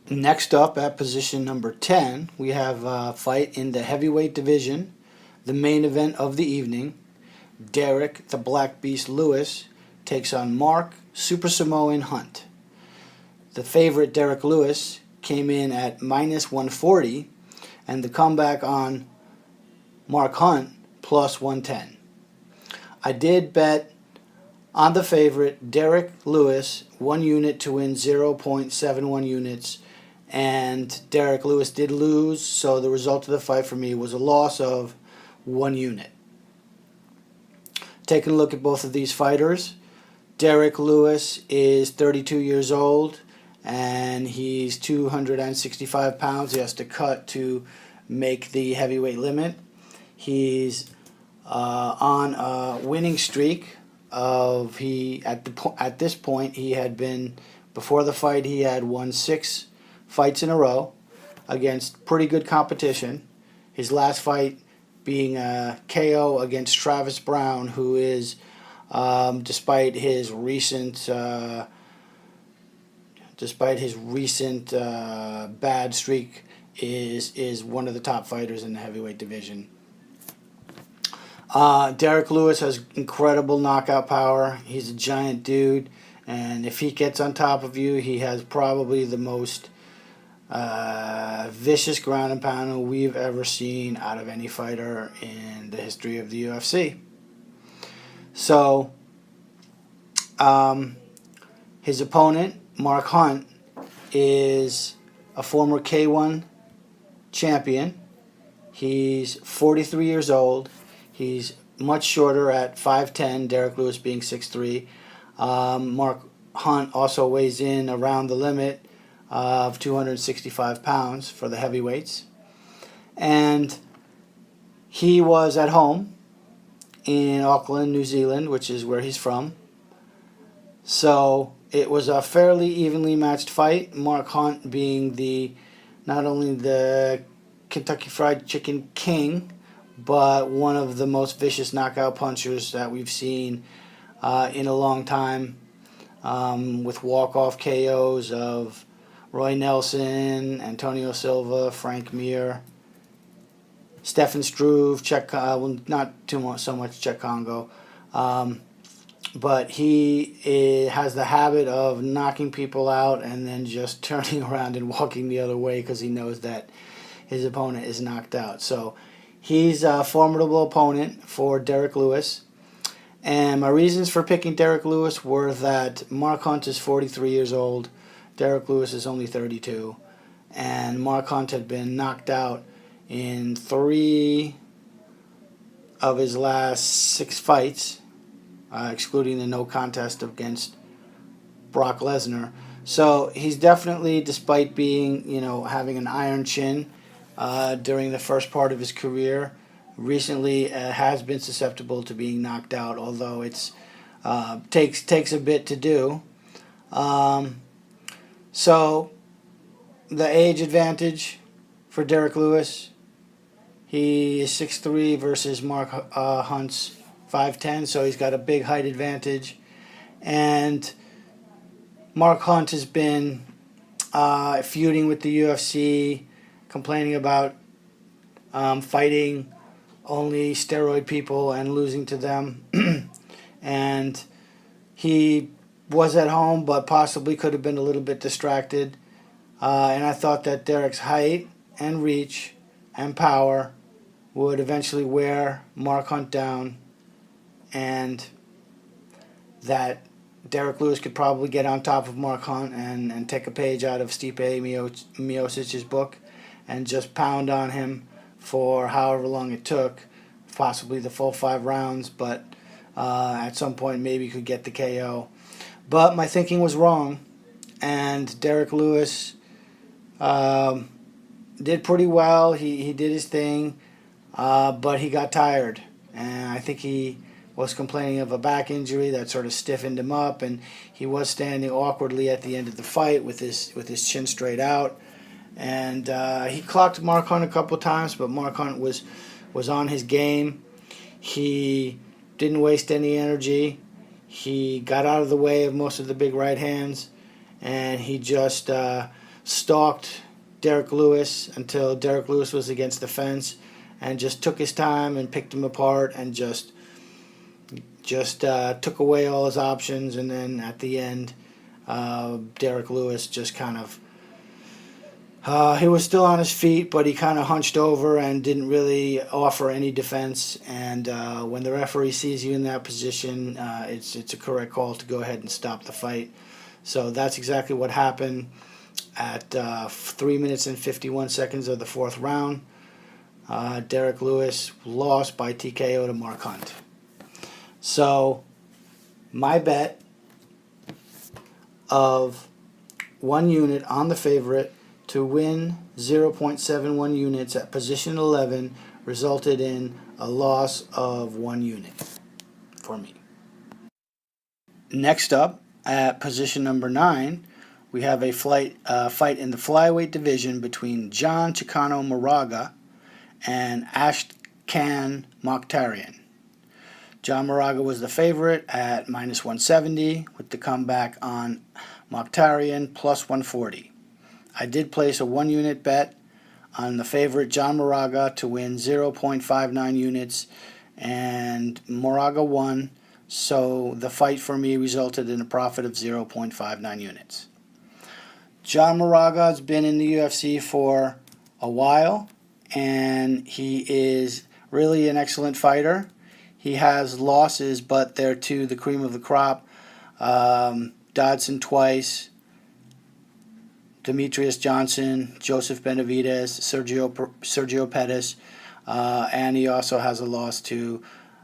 Next up at position number 10, we have a fight in the heavyweight division, the main event of the evening. Derrick, the Black Beast Lewis, takes on Mark, Super Samoan Hunt. The favorite, Derrick Lewis, came in at minus 140, and the comeback on Mark Hunt, plus 110. I did bet on the favorite, Derrick Lewis, 1 unit to win 0.71 units. And Derrick Lewis did lose, so the result of the fight for me was a loss of 1 unit. Taking a look at both of these fighters, Derrick Lewis is 32 years old, and he's 265 pounds. He has to cut to make the heavyweight limit. He's on a winning streak of at this point he had been, before the fight, he had won 6 fights in a row against pretty good competition. His last fight being a KO against Travis Brown, who is, despite his recent bad streak, is one of the top fighters in the heavyweight division. Derrick Lewis has incredible knockout power. He's a giant dude, and if he gets on top of you, he has probably the most vicious ground and pound we've ever seen out of any fighter in the history of the UFC. So, his opponent, Mark Hunt, is a former K1 champion. He's 43 years old. He's much shorter at 5'10", Derrick Lewis being 6'3". Mark Hunt also weighs in around the limit of 265 pounds for the heavyweights. And he was at home in Auckland, New Zealand, which is where he's from. So it was a fairly evenly matched fight, Mark Hunt being not only the Kentucky Fried Chicken king, but one of the most vicious knockout punchers that we've seen in a long time, with walk-off KOs of Roy Nelson, Antonio Silva, Frank Mir, Stefan Struve, not so much Czech Congo, but he has the habit of knocking people out and then just turning around and walking the other way because he knows that his opponent is knocked out. So he's a formidable opponent for Derrick Lewis. And my reasons for picking Derrick Lewis were that Mark Hunt is 43 years old, Derrick Lewis is only 32, and Mark Hunt had been knocked out in 3 of his last 6 fights, excluding the no contest against Brock Lesnar. So he's definitely, despite being, having an iron chin during the first part of his career, recently has been susceptible to being knocked out, although it's takes a bit to do. So the age advantage for Derrick Lewis, he is 6'3" versus Mark Hunt's 5'10", so he's got a big height advantage. And Mark Hunt has been feuding with the UFC, complaining about fighting only steroid people and losing to them. And he was at home, but possibly could have been a little bit distracted. And I thought that Derrick's height and reach and power would eventually wear Mark Hunt down, and that Derrick Lewis could probably get on top of Mark Hunt and take a page out of Stipe Miocic's book and just pound on him for however long it took, possibly the full 5 rounds, but at some point maybe could get the KO. But my thinking was wrong, and Derrick Lewis did pretty well. He did his thing, but he got tired, and I think he was complaining of a back injury that sort of stiffened him up, and he was standing awkwardly at the end of the fight with his chin straight out. And he clocked Mark Hunt a couple times, but Mark Hunt was on his game. He didn't waste any energy. He got out of the way of most of the big right hands, and he just stalked Derrick Lewis until Derrick Lewis was against the fence, and just took his time and picked him apart, and just took away all his options. And then at the end, Derrick Lewis just kind of he was still on his feet, but he kind of hunched over and didn't really offer any defense. And when the referee sees you in that position, it's a correct call to go ahead and stop the fight. So that's exactly what happened at 3 minutes and 51 seconds of the fourth round. Derrick Lewis lost by TKO to Mark Hunt. So my bet of 1 unit on the favorite to win 0.71 units at position 11 resulted in a loss of 1 unit for me. Next up, at position number 9, we have a fight in the flyweight division between John Chicano Moraga and Ashkan Mukhtarian. John Moraga was the favorite at minus 170 with the comeback on Mukhtarian plus 140. I did place a 1 unit bet on the favorite John Moraga to win 0.59 units, and Moraga won, so the fight for me resulted in a profit of 0.59 units. John Moraga has been in the UFC for a while, and he is really an excellent fighter. He has losses, but they're to the cream of the crop. Dodson twice, Demetrius Johnson, Joseph Benavidez, Sergio Pettis, and he also has a loss to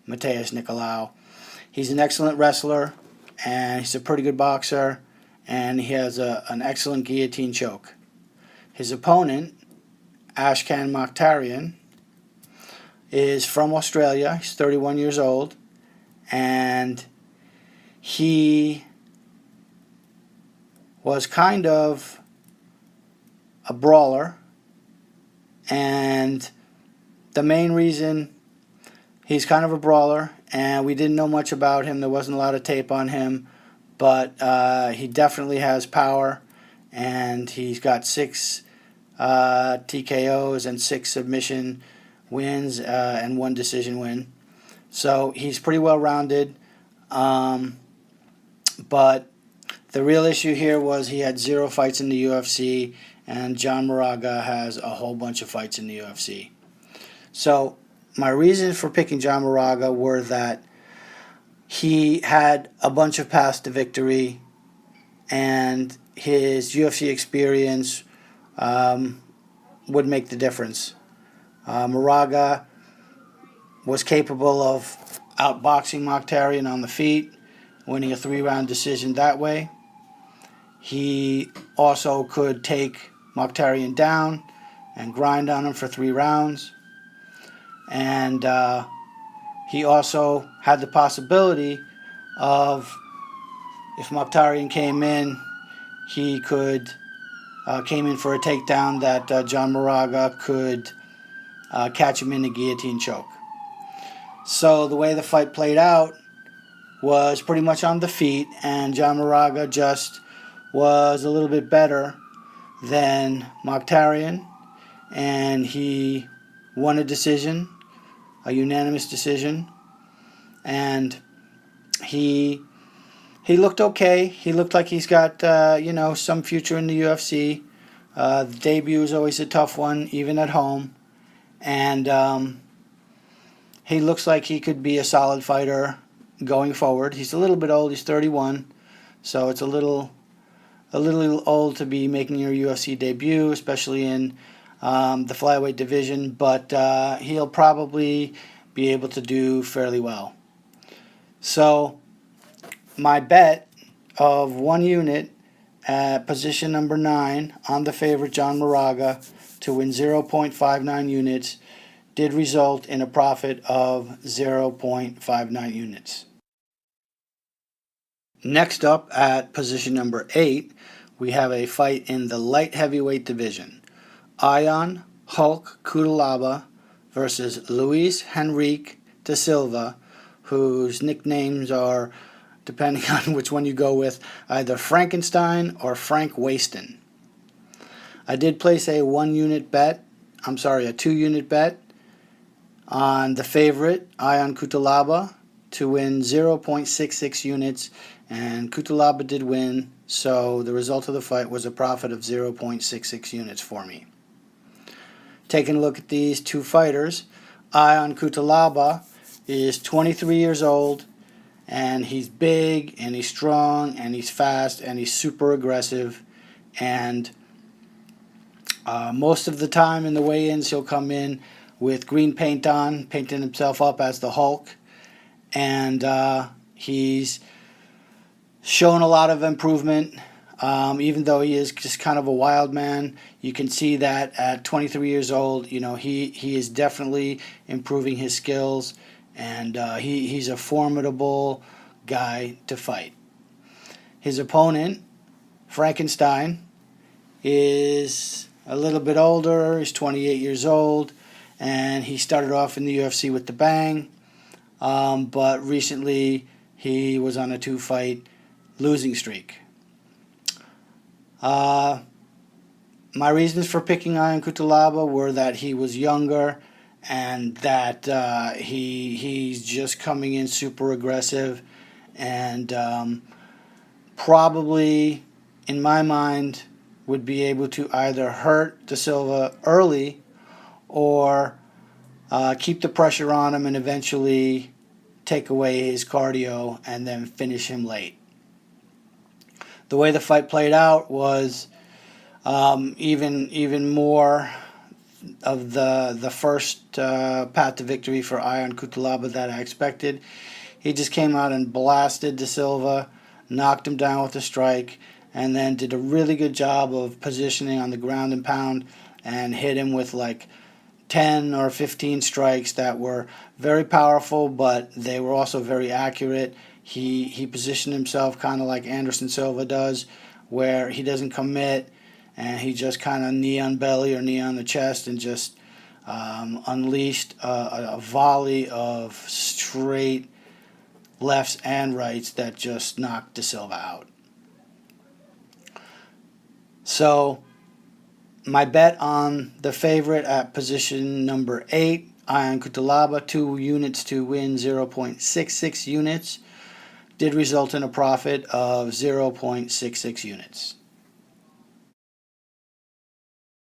Mateus Nicolau. He's an excellent wrestler, and he's a pretty good boxer, and he has an excellent guillotine choke. His opponent, Ashkan Mukhtarian, is from Australia. He's 31 years old, and he was kind of a brawler, and the main reason he's kind of a brawler, and we didn't know much about him, there wasn't a lot of tape on him, but he definitely has power, and he's got 6 TKOs and 6 submission wins and 1 decision win. So he's pretty well rounded, but the real issue here was he had 0 fights in the UFC, and John Moraga has a whole bunch of fights in the UFC. So my reasons for picking John Moraga were that he had a bunch of paths to victory, and his UFC experience would make the difference. Moraga was capable of outboxing Mukhtarian on the feet, winning a 3-round decision that way. He also could take Mukhtarian down and grind on him for 3 rounds. And he also had the possibility of, if Mukhtarian came in, he could came in for a takedown, that John Moraga could catch him in a guillotine choke. So the way the fight played out was pretty much on the feet, and John Moraga just was a little bit better than Mukhtarian, and he won a decision, a unanimous decision, and he looked okay. He looked like he's got some future in the UFC. The debut is always a tough one, even at home, and he looks like he could be a solid fighter going forward. He's a little bit old. He's 31, so it's a little old to be making your UFC debut, especially in the flyweight division, but he'll probably be able to do fairly well. So my bet of 1 unit at position number 9 on the favorite John Moraga to win 0.59 units did result in a profit of 0.59 units. Next up, at position number 8, we have a fight in the light heavyweight division. Ion Hulk Cutelaba versus Luiz Henrique de Silva, whose nicknames are, depending on which one you go with, either Frankenstein or Frank Waston. I did place a 1-unit bet, a 2-unit bet on the favorite, Ion Cutelaba, to win 0.66 units, and Cutelaba did win, so the result of the fight was a profit of 0.66 units for me. Taking a look at these two fighters, Ion Cutelaba is 23 years old, and he's big, and he's strong, and he's fast, and he's super aggressive, and most of the time in the weigh-ins he'll come in with green paint on, painting himself up as the Hulk, and he's shown a lot of improvement. Even though he is just kind of a wild man, you can see that at 23 years old, you know, he is definitely improving his skills, and he's a formidable guy to fight. His opponent, Frankenstein, is a little bit older. He's 28 years old, and he started off in the UFC with the bang, but recently he was on a 2-fight losing streak. My reasons for picking Ion Cutelaba were that he was younger, and that he's just coming in super aggressive, and probably, in my mind, would be able to either hurt De Silva early or keep the pressure on him and eventually take away his cardio and then finish him late. The way the fight played out was even more of the first path to victory for Ion Cutelaba that I expected. He just came out and blasted De Silva, knocked him down with a strike, and then did a really good job of positioning on the ground and pound, and hit him with like 10 or 15 strikes that were very powerful, but they were also very accurate. He positioned himself kind of like Anderson Silva does, where he doesn't commit, and he just kind of knee on belly or knee on the chest and just unleashed a volley of straight lefts and rights that just knocked De Silva out. So my bet on the favorite at position number 8, Ion Cutelaba, 2 units to win 0.66 units, did result in a profit of 0.66 units.